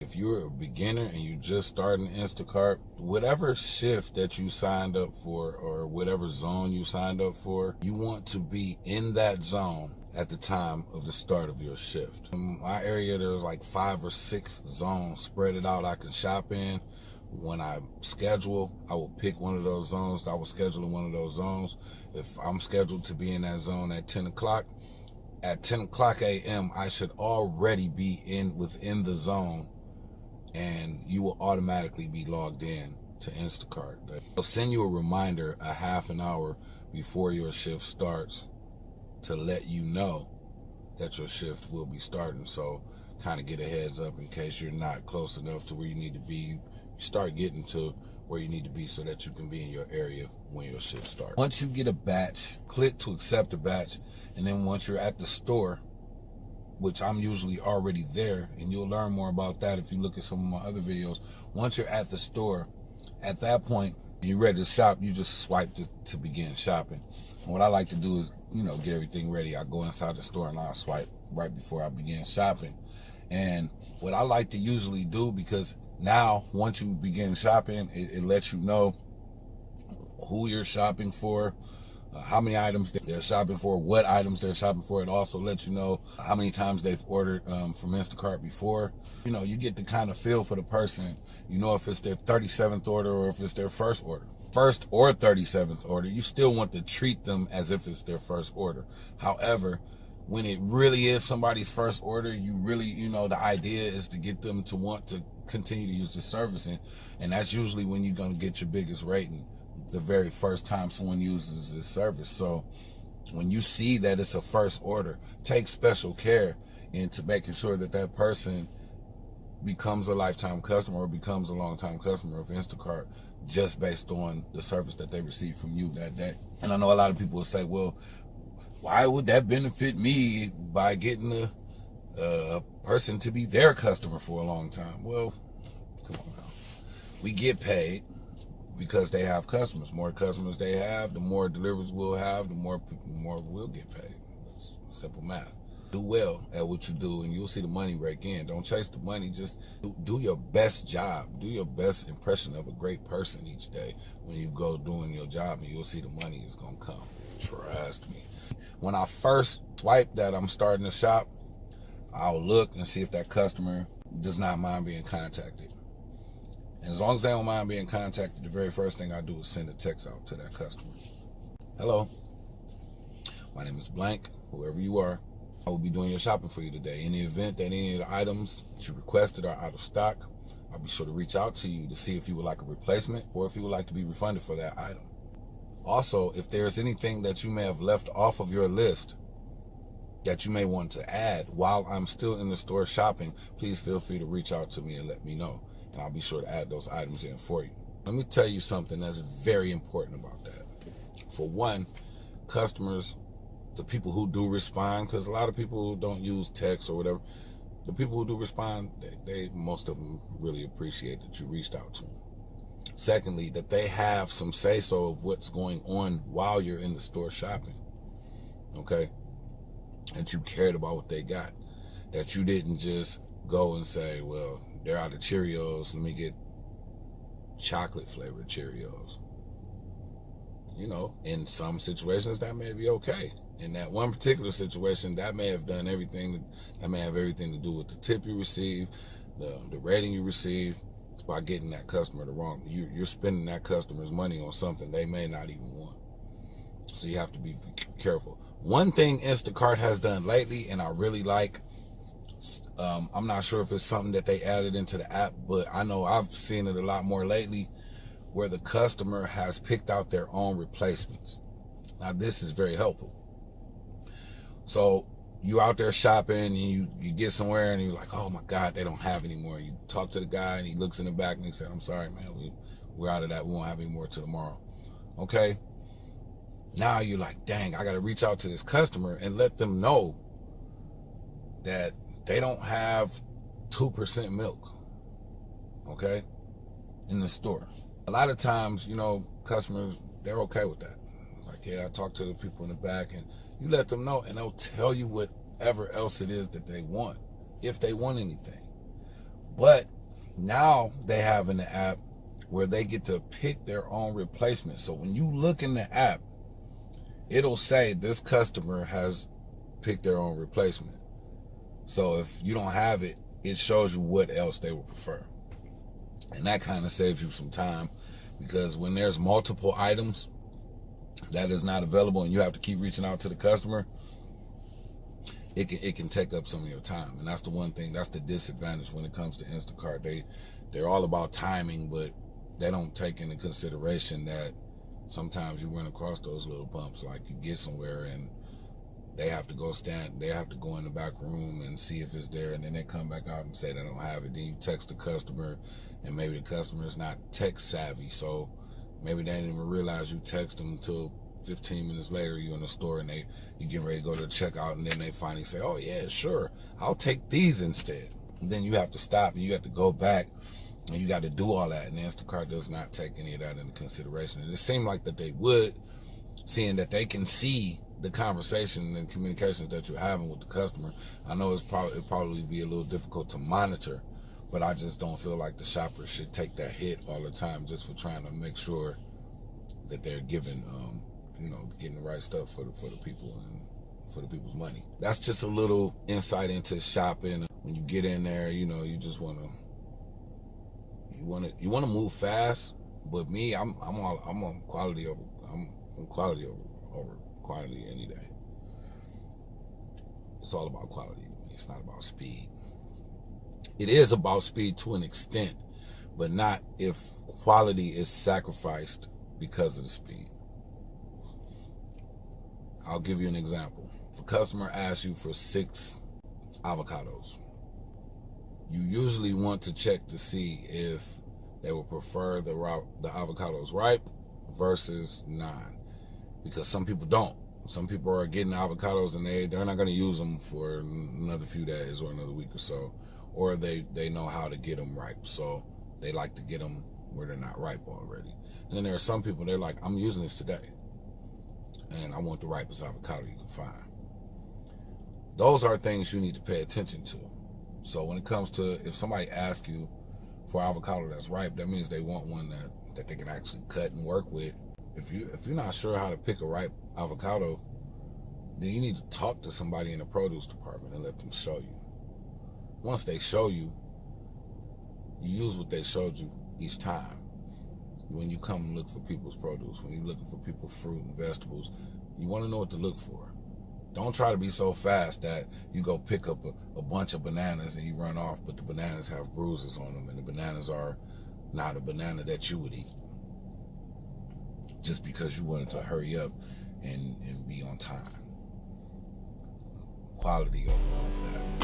If you're a beginner and you just starting Instacart, whatever shift that you signed up for or whatever zone you signed up for, you want to be in that zone at the time of the start of your shift. In my area, there's like 5 or 6 zones spread it out I can shop in. When I schedule, I will pick one of those zones. I will schedule in one of those zones. If I'm scheduled to be in that zone at 10 o'clock, at 10 o'clock a.m., I should already be within the zone, and you will automatically be logged in to Instacart. They'll send you a reminder a half an hour before your shift starts to let you know that your shift will be starting. So kind of get a heads up in case you're not close enough to where you need to be. You start getting to where you need to be so that you can be in your area when your shift starts. Once you get a batch, click to accept a batch, and then once you're at the store, which I'm usually already there, and you'll learn more about that if you look at some of my other videos. Once you're at the store, at that point, you're ready to shop, you just swipe to begin shopping. And what I like to do is, get everything ready. I go inside the store and I'll swipe right before I begin shopping. And what I like to usually do, because now, once you begin shopping, it lets you know who you're shopping for, how many items they're shopping for, what items they're shopping for. It also lets you know how many times they've ordered from Instacart before. You get the kind of feel for the person. If it's their 37th order or if it's their first order. First or 37th order, you still want to treat them as if it's their first order. However, when it really is somebody's first order, you really, the idea is to get them to want to continue to use the service. And that's usually when you're going to get your biggest rating, the very first time someone uses this service. So when you see that it's a first order, take special care into making sure that that person becomes a lifetime customer or becomes a long-time customer of Instacart just based on the service that they received from you that day. And I know a lot of people will say, well, why would that benefit me by getting a person to be their customer for a long time? Well, come on now. We get paid because they have customers. More customers they have, the more deliveries we'll have, the more we'll get paid. It's simple math. Do well at what you do and you'll see the money rake in. Don't chase the money. Just do your best job. Do your best impression of a great person each day when you go doing your job, and you'll see the money is going to come. Trust me. When I first swipe that I'm starting to shop, I'll look and see if that customer does not mind being contacted. And as long as they don't mind being contacted, the very first thing I do is send a text out to that customer. Hello, my name is blank, whoever you are. I will be doing your shopping for you today. In the event that any of the items that you requested are out of stock, I'll be sure to reach out to you to see if you would like a replacement or if you would like to be refunded for that item. Also, if there's anything that you may have left off of your list that you may want to add while I'm still in the store shopping, please feel free to reach out to me and let me know, and I'll be sure to add those items in for you. Let me tell you something that's very important about that. For one, customers, the people who do respond, because a lot of people don't use text or whatever, the people who do respond, most of them really appreciate that you reached out to them. Secondly, that they have some say-so of what's going on while you're in the store shopping, okay? That you cared about what they got. That you didn't just go and say, well, they're out of Cheerios, let me get chocolate-flavored Cheerios. In some situations, that may be okay. In that one particular situation, that may have everything to do with the tip you receive, the rating you receive, by getting that customer the wrong. You're spending that customer's money on something they may not even want. So you have to be careful. One thing Instacart has done lately, and I really like, I'm not sure if it's something that they added into the app, but I know I've seen it a lot more lately, where the customer has picked out their own replacements. Now this is very helpful. So you out there shopping and you get somewhere and you're like, oh my God, they don't have any more. You talk to the guy and he looks in the back and he said, I'm sorry, man, we're out of that. We won't have any more till tomorrow. Okay. Now you're like, dang, I got to reach out to this customer and let them know that they don't have 2% milk. Okay. In the store. A lot of times, customers, they're okay with that. It's like, yeah, I talk to the people in the back, and you let them know and they'll tell you whatever else it is that they want, if they want anything. But Now they have in the app where they get to pick their own replacement. So when you look in the app, it'll say this customer has picked their own replacement. So if you don't have it, it shows you what else they would prefer. And that kind of saves you some time, because when there's multiple items that is not available and you have to keep reaching out to the customer, it can take up some of your time. And that's the one thing, that's the disadvantage when it comes to Instacart. They're all about timing, but they don't take into consideration that sometimes you run across those little bumps. Like you get somewhere and they have to go in the back room and see if it's there, and then they come back out and say they don't have it. Then you text the customer, and maybe the customer is not tech savvy, so maybe they didn't even realize you text them until 15 minutes later. You're in the store and you getting ready to go to the checkout, and then they finally say, oh yeah, sure, I'll take these instead. And then you have to stop and you have to go back and you got to do all that, and Instacart does not take any of that into consideration. And it seemed like that they would, seeing that they can see the conversation and communications that you're having with the customer. I know it'll probably be a little difficult to monitor, but I just don't feel like the shoppers should take that hit all the time just for trying to make sure that they're giving, getting the right stuff for the people and for the people's money. That's just a little insight into shopping. When you get in there, you just want to move fast. But me, I'm on quality over quantity any day. It's all about quality. It's not about speed. It is about speed to an extent, but not if quality is sacrificed because of the speed. I'll give you an example. If a customer asks you for 6 avocados, you usually want to check to see if they would prefer the avocados ripe versus non. Because some people don't. Some people are getting avocados and they're not going to use them for another few days or another week or so. Or they know how to get them ripe. So they like to get them where they're not ripe already. And then there are some people, they're like, I'm using this today, and I want the ripest avocado you can find. Those are things you need to pay attention to. So when it comes to, if somebody asks you for avocado that's ripe, that means they want one that they can actually cut and work with. If you're not sure how to pick a ripe avocado, then you need to talk to somebody in the produce department and let them show you. Once they show you, you use what they showed you each time. When you come and look for people's produce, when you're looking for people's fruit and vegetables, you want to know what to look for. Don't try to be so fast that you go pick up a bunch of bananas and you run off, but the bananas have bruises on them and the bananas are not a banana that you would eat. Just because you wanted to hurry up and be on time. Quality over all of that.